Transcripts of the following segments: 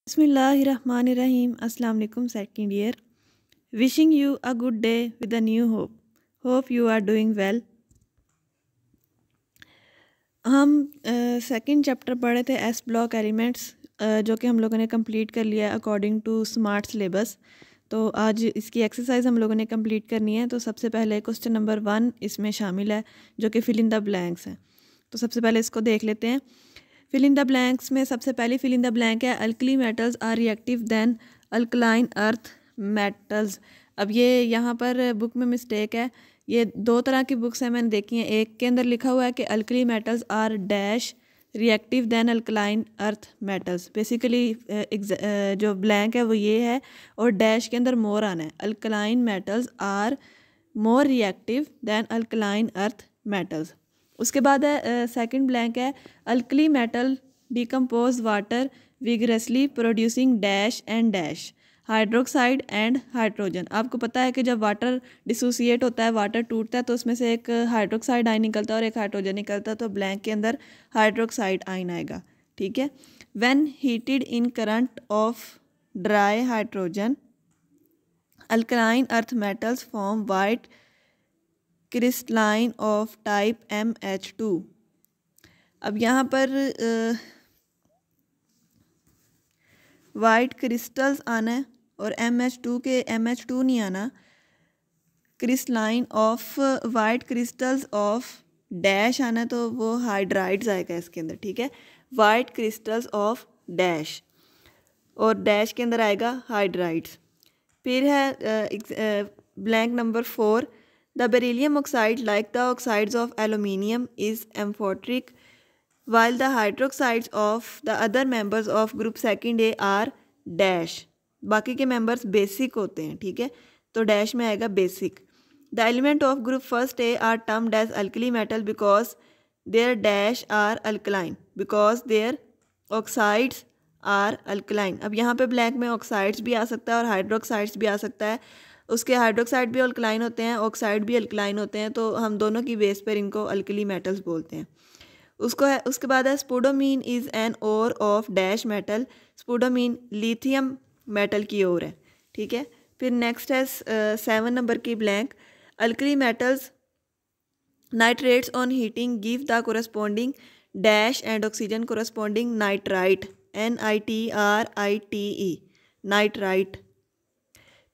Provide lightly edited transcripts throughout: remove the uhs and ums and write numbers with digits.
बिस्मिल्लाहिर्रहमानिर्रहीम। अस्सलाम वालेकुम second year. Wishing you a good day with a new hope you are doing well. हम second chapter पढ़े थे एस ब्लॉक एलिमेंट्स, जो कि हम लोगों ने कंप्लीट कर लिया अकॉर्डिंग टू स्मार्ट सिलेबस। तो आज इसकी एक्सरसाइज हम लोगों ने कंप्लीट करनी है। तो सबसे पहले क्वेश्चन नंबर 1 इसमें शामिल है, जो कि फिल इन द ब्लैंक्स है। तो सबसे पहले इसको देख लेते हैं। फिल इन द ब्लैंक्स में सबसे पहली फिल इन द ब्लैंक है alkali metals are reactive than alkaline earth metals. अब ये यहाँ पर बुक में मिस्टेक है। ये दो तरह की बुक्स हैं, मैंने देखी हैं। एक के अंदर लिखा हुआ है कि alkali metals are dash reactive than alkaline earth metals. Basically जो ब्लैंक है वो ये है, और डैश के अंदर मोर आना है। Alkaline metals are more reactive than alkaline earth metals. उसके बाद है सेकंड ब्लैंक है alkali metal decompose water vigorously producing dash and dash hydroxide and hydrogen. आपको पता है कि जब वाटर डिसोसिएट होता है, वाटर टूटता है, तो उसमें से एक हाइड्रोक्साइड आयन निकलता है और एक हाइड्रोजन निकलता है। तो ब्लैंक के अंदर हाइड्रोक्साइड आयन आएगा। ठीक है। When heated in current of dry hydrogen alkaline earth metals form white crystalline of type MH2। अब यहाँ पर वाइट क्रिस्टल्स आना है और MH2 के MH2 नहीं आना। Crystalline of white crystals of dash आना है, तो वो हाइड्राइड्स आएगा इसके अंदर। ठीक है, वाइट क्रिस्टल्स ऑफ डैश, और डैश के अंदर आएगा हाइड्राइड्स। फिर है blank number 4 The beryllium oxide, like the oxides of aluminium, is amphoteric, while the hydroxides of the other members of group second A are dash। बाकी के members basic होते हैं। ठीक है, तो dash में आएगा basic। The element of group first A are termed as alkali metal because their dash are alkaline, because their oxides are alkaline। अब यहाँ पे ब्लैंक में oxides भी आ सकता है और hydroxides भी आ सकता है। उसके हाइड्रोक्साइड भी अल्कलाइन होते हैं, ऑक्साइड भी अल्कलाइन होते हैं, तो हम दोनों की बेस पर इनको अल्कली मेटल्स बोलते हैं। उसके बाद है spodumene is an ore of dash metal. Spodumene lithium metal की ओर है। ठीक है, फिर नेक्स्ट है 7 नंबर की blank alkali metals nitrates on heating give the corresponding dash and oxygen corresponding nitrite NITRITE nitrite.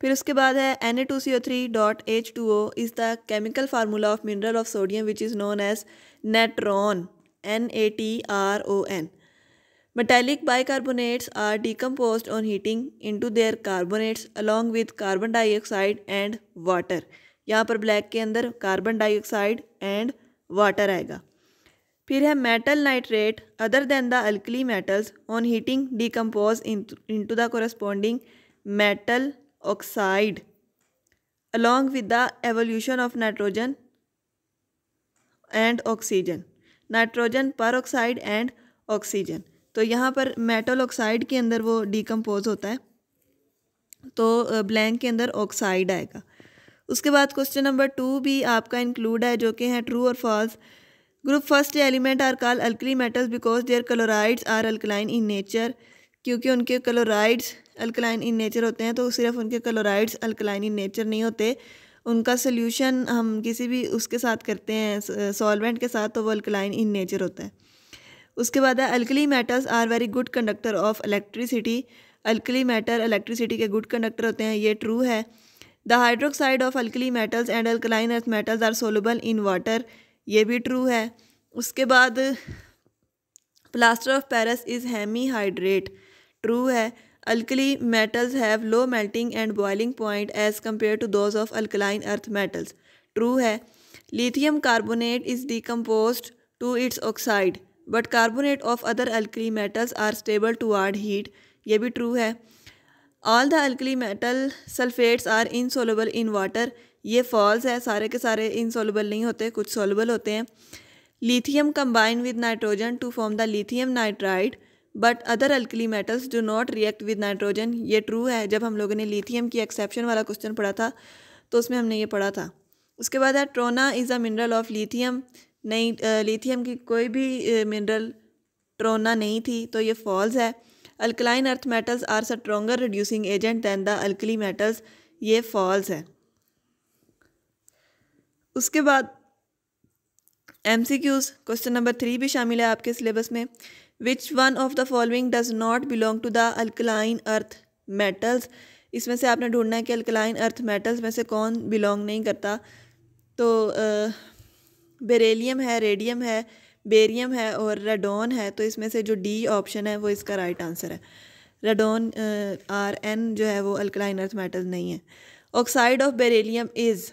फिर उसके बाद है Na2CO3.H2O is the chemical formula of mineral of sodium which is known as natron NATRON। Metallic bicarbonates are decomposed on heating into their carbonates along with carbon dioxide and water। यहाँ पर black के अंदर carbon dioxide and water आएगा। फिर है metal nitrate other than the alkali metals on heating decompose into the corresponding metal oxide along with the evolution of nitrogen and oxygen, nitrogen peroxide and oxygen। तो यहाँ पर metal oxide के अंदर वो decompose होता है, तो ब्लैंक के अंदर ऑक्साइड आएगा। उसके बाद क्वेश्चन नंबर 2 भी आपका इंक्लूड है, जो कि है ट्रू और false. Group first element are called alkali metals because their chlorides are alkaline in nature. क्योंकि उनके क्लोराइड्स अल्कलाइन इन नेचर होते हैं, तो सिर्फ उनके क्लोराइड्स अल्कलाइन इन नेचर नहीं होते, उनका सोल्यूशन हम किसी भी उसके साथ करते हैं सॉल्वेंट के साथ, तो वो अल्कलाइन इन नेचर होता है। उसके बाद है alkali metals are very good conductor of electricity. Alkali metal electricity के गुड कंडक्टर होते हैं, ये ट्रू है। The hydroxide of alkali metals and alkaline earth metals are soluble in water, ये भी ट्रू है। उसके बाद plaster of Paris is hemihydrate, true है। Alkali metals have low melting and boiling point as compared to those of alkaline earth metals, true है। Lithium carbonate is decomposed to its oxide but carbonate of other alkali metals are stable toward heat, ये भी true है। All the alkali metal sulphates are insoluble in water, ये false है, सारे के सारे इनसोलुबल नहीं होते, कुछ सोलुबल होते हैं। Lithium combine with nitrogen to form the lithium nitride but other alkali metals do not react with nitrogen, ये ट्रू है। जब हम लोगों ने लिथियम की एक्सेप्शन वाला क्वेश्चन पढ़ा था, तो उसमें हमने ये पढ़ा था। उसके बाद है trona is a mineral of lithium, नहीं लिथियम की कोई भी मिनरल ट्रोना नहीं थी, तो ये फॉल्स है। Alkaline earth metals are stronger reducing agent than the alkali metals, ये फॉल्स है। उसके बाद MCQs क्वेश्चन नंबर 3 भी शामिल है आपके सिलेबस में। Which one of the following does not belong to the alkaline earth metals, इसमें से आपने ढूंढना है कि अल्कलाइन अर्थ मेटल्स में से कौन बिलोंग नहीं करता। तो बेरिलियम है, रेडियम है, बेरियम है और रेडोन है। तो इसमें से जो डी ऑप्शन है वो इसका राइट आंसर है। रेडोन RN जो है वो अल्कलाइन अर्थ मेटल नहीं है। Oxide of beryllium is,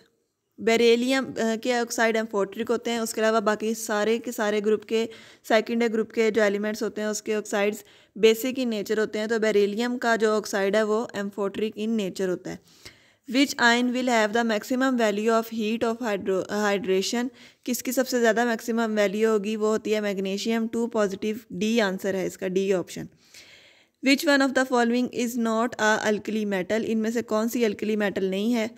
beryllium के ऑक्साइड एम्फोट्रिक होते हैं। उसके अलावा बाकी सारे के सारे ग्रुप के सेकेंडरी ग्रुप के जो एलिमेंट्स होते हैं उसके ऑक्साइड्स बेसिक इन नेचर होते हैं। तो बेरिलियम का जो ऑक्साइड है वो एम्फोट्रिक इन नेचर होता है। विच ion will have the maximum value of heat of hydration, किसकी सबसे ज़्यादा मैक्सिमम वैल्यू होगी, वो होती है मैग्नीशियम 2 पॉजिटिव। डी आंसर है इसका, D option. Which one of the following is not a alkali metal, इनमें से कौन सी अल्कली मेटल नहीं है।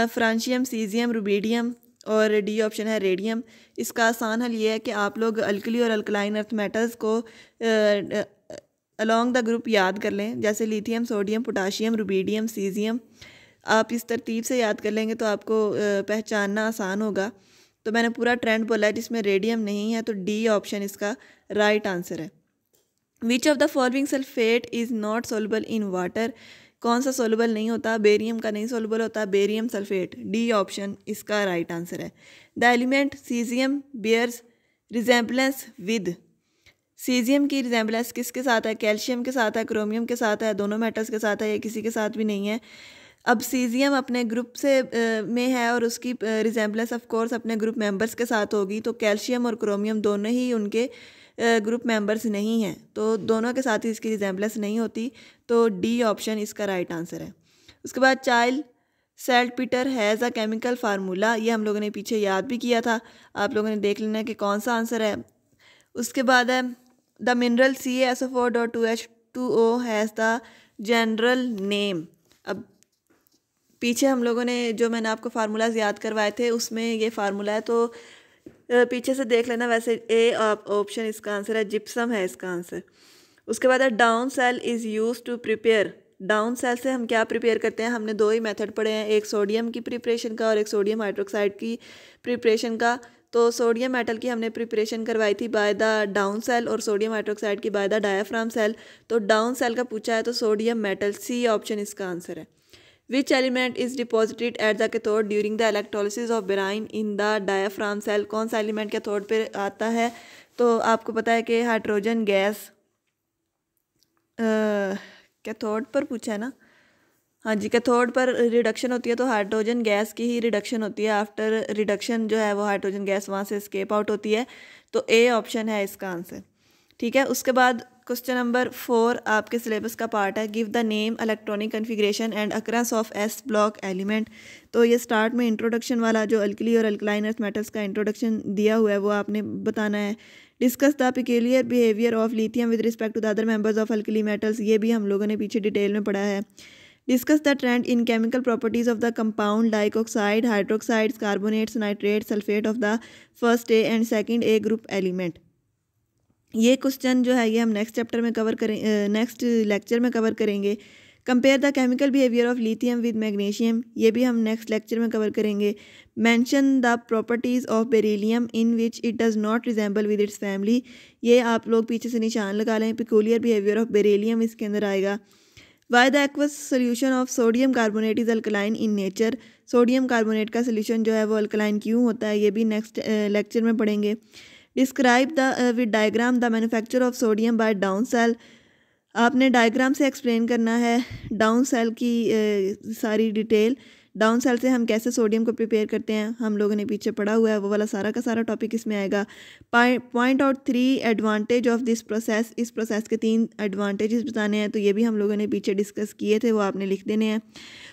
फ्रांशियम, सीजियम, रुबीडियम और डी ऑप्शन है रेडियम। इसका आसान हल ये है कि आप लोग अल्कली और अल्कलाइन अर्थ मेटल्स को अलॉन्ग द ग्रुप याद कर लें, जैसे lithium, sodium, potassium, rubidium, caesium. आप इस तरतीब से याद कर लेंगे तो आपको पहचानना आसान होगा। तो मैंने पूरा ट्रेंड बोला है जिसमें रेडियम नहीं है, तो डी ऑप्शन इसका राइट आंसर है। Which of the following sulphate is not soluble in water, कौन सा सोलबल नहीं होता, बेरियम का नहीं सोलबल होता, बेरियम सल्फेट। डी ऑप्शन इसका राइट आंसर है। The element caesium bears resemblance with, caesium की रिजेम्बलेंस किसके साथ है, कैल्शियम के साथ है, क्रोमियम के साथ है, दोनों मेटल्स के साथ है, या किसी के साथ भी नहीं है। अब सीजियम अपने ग्रुप से में है और उसकी रिजेम्बलेंस ऑफ कोर्स अपने ग्रुप मेंबर्स के साथ होगी। तो कैल्शियम और क्रोमियम दोनों ही उनके ग्रुप मेंबर्स नहीं हैं, तो दोनों के साथ ही इसकी रिजेम्बलेंस नहीं होती। तो डी ऑप्शन इसका राइट आंसर है। उसके बाद Chile saltpetre has a chemical formula, ये हम लोगों ने पीछे याद भी किया था, आप लोगों ने देख लेना है कि कौन सा आंसर है। उसके बाद है the mineral CaSO4.2H2O has the general name. अब पीछे हम लोगों ने जो मैंने आपको फार्मूलाज याद करवाए थे उसमें ये फार्मूला है, तो पीछे से देख लेना। वैसे ए ऑप्शन इसका आंसर है, जिप्सम है इसका आंसर। उसके बाद है down cell is use to prepare, down cell से हम क्या प्रिपेयर करते हैं, हमने दो ही मेथड पढ़े हैं, एक सोडियम की प्रिपरेशन का और एक सोडियम हाइड्रोक्साइड की प्रिपरेशन का। तो सोडियम मेटल की हमने प्रिपरेशन करवाई थी बाय द डाउन सेल और सोडियम हाइड्रोक्साइड की बाय द डायाफ्राम सेल। तो डाउन सेल का पूछा है तो सोडियम मेटल, सी ऑप्शन इसका आंसर है। Which element is deposited at the cathode during the electrolysis of beryllium in the diaphragm cell, कौन सा एलिमेंट कैथोड पे आता है। तो आपको पता है कि हाइड्रोजन गैस कैथोड पर पूछा है ना, हाँ जी, कैथोड पर रिडक्शन होती है तो हाइड्रोजन गैस की ही रिडक्शन होती है। आफ्टर रिडक्शन जो है वो हाइड्रोजन गैस वहाँ से एस्केप आउट होती है। तो ए ऑप्शन है इसका आंसर, ठीक है। उसके बाद क्वेश्चन नंबर 4 आपके सिलेबस का पार्ट है, give the name electronic configuration and occurrence of S block element. तो ये स्टार्ट में इंट्रोडक्शन वाला जो अल्कली और अल्कलाइन अर्थ मेटल्स का इंट्रोडक्शन दिया हुआ है वो आपने बताना है। Discuss the peculiar behaviour of lithium with respect to the other members of alkali metals, ये भी हम लोगों ने पीछे डिटेल में पढ़ा है। Discuss the trend in chemical properties of the compound like oxide, hydroxides, carbonates, nitrate, sulphate of the first A and second A group element. ये क्वेश्चन जो है ये हम नेक्स्ट चैप्टर में कवर करें, नेक्स्ट लेक्चर में कवर करेंगे। Compare the chemical behaviour of lithium with magnesium, ये भी हम नेक्स्ट लेक्चर में कवर करेंगे। Mention the properties of beryllium in which it does not resemble with its family, ये आप लोग पीछे से निशान लगा लें। पिक्यूलियर बिहेवियर ऑफ बेरिलियम इसके अंदर आएगा। Why the aqueous solution of sodium carbonate is alkaline in nature, sodium carbonate का सोल्यूशन जो है वो अल्कलाइन क्यों होता है, ये भी नेक्स्ट लेक्चर में पढ़ेंगे। Describe the with diagram the manufacture of sodium by down cell, आपने डायग्राम से एक्सप्लेन करना है डाउन सेल की सारी डिटेल। डाउन सेल से हम कैसे सोडियम को प्रिपेयर करते हैं हम लोगों ने पीछे पढ़ा हुआ है, वो वाला सारा का सारा टॉपिक इसमें आएगा। Point out 3 advantage of this process, इस प्रोसेस के 3 एडवांटेजेस बताने हैं, तो ये भी हम लोगों ने पीछे डिस्कस किए थे, वो आपने लिख देने हैं।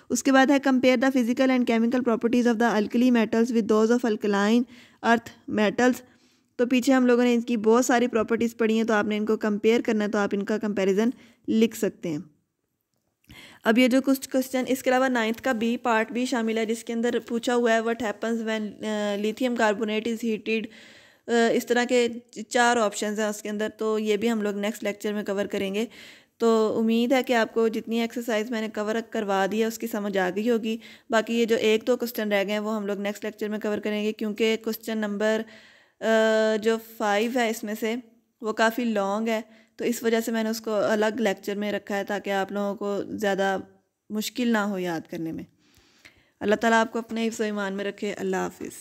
उसके बाद है compare the physical and chemical properties of the alkali metals with those of alkaline earth metals, तो पीछे हम लोगों ने इनकी बहुत सारी प्रॉपर्टीज़ पढ़ी हैं, तो आपने इनको कंपेयर करना है, तो आप इनका कंपैरिजन लिख सकते हैं। अब ये जो कुछ क्वेश्चन, इसके अलावा 9th का बी पार्ट भी शामिल है जिसके अंदर पूछा हुआ है what happens when lithium carbonate is heated, इस तरह के 4 ऑप्शंस हैं उसके अंदर, तो ये भी हम लोग नेक्स्ट लेक्चर में कवर करेंगे। तो उम्मीद है कि आपको जितनी एक्सरसाइज मैंने कवर करवा दी है उसकी समझ आ गई होगी। बाकी ये जो एक दो क्वेश्चन रह गए हैं वो हम लोग नेक्स्ट लेक्चर में कवर करेंगे, क्योंकि क्वेश्चन नंबर जो 5 है इसमें से वो काफ़ी लॉन्ग है, तो इस वजह से मैंने उसको अलग लेक्चर में रखा है ताकि आप लोगों को ज़्यादा मुश्किल ना हो याद करने में। अल्लाह ताला आपको अपने हिफ्ज़-ओ-ईमान में रखे। अल्लाह हाफिज़।